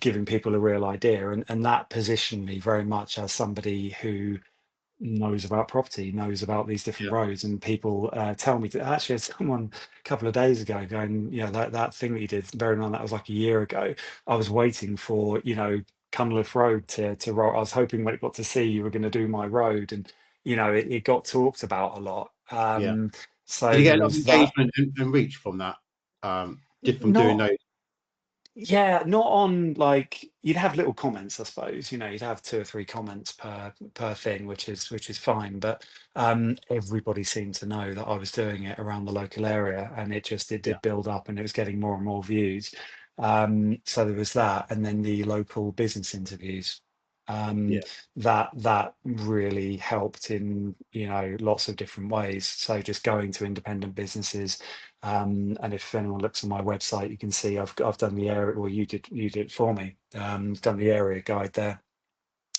giving people a real idea, and that positioned me very much as somebody who knows about property, knows about these different Yeah. roads, and people tell me to actually someone a couple of days ago going, that thing that you did, bearing in mind that was like a year ago, I was waiting for, Cunliffe Road to roll. I was hoping when it got to sea you were going to do my road, and it got talked about a lot. Yeah. Did So you there get a lot of was that. engagement and reach from that? Just from doing Not those? Yeah, not on, like, you'd have little comments, I suppose. You'd have two or three comments per thing, which is fine. But everybody seemed to know that I was doing it around the local area, and it Yeah. did build up, and it was getting more and more views. So there was that, and then the local business interviews. Um, Yeah. that really helped in lots of different ways. So just going to independent businesses, and if anyone looks on my website, you can see I've done the area, or you did it for me. Done the area guide there,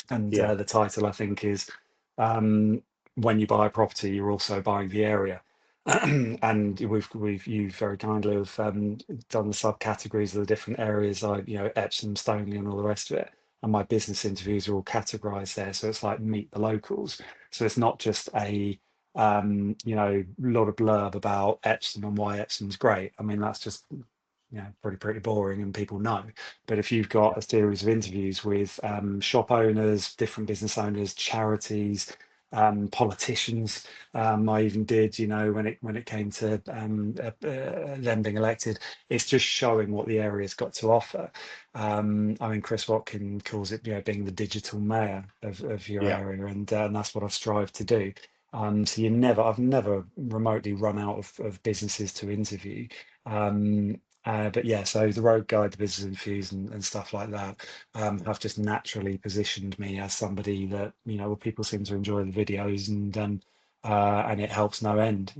and Yeah. the title I think is, um, "When you buy a property, you're also buying the area." And you very kindly have done the subcategories of the different areas, like Epsom, Stoneleigh, and all the rest of it. And my business interviews are all categorized there, so it's like meet the locals. So it's not just a lot of blurb about Epsom and why Epsom's great. I mean, that's just pretty boring, and people know. But if you've got Yeah. a series of interviews with shop owners, different business owners, charities, politicians, I even did, when it came to them being elected, it's just showing what the area's got to offer. I mean, Chris Watkin calls it, being the digital mayor of your Yeah. area, and that's what I've strived to do. So I've never remotely run out of businesses to interview. But yeah, so the road guide, the business interviews, and stuff like that have just naturally positioned me as somebody that, well, people seem to enjoy the videos, and it helps no end.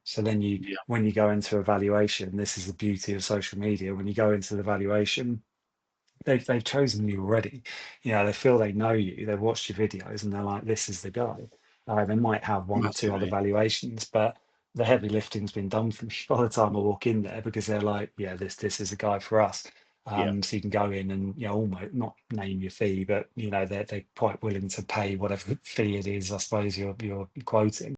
So then Yeah. when you go into evaluation, this is the beauty of social media. When you go into the valuation, they've chosen you already. They feel they know you. They've watched your videos, and they're like, "This is the guy." They might have one or two other Massively. valuations, but the heavy lifting's been done for me by the time I walk in there, because they're like, "Yeah, this is the guy for us." Yeah. So you can go in and almost not name your fee, but they're quite willing to pay whatever fee it is, I suppose you're quoting.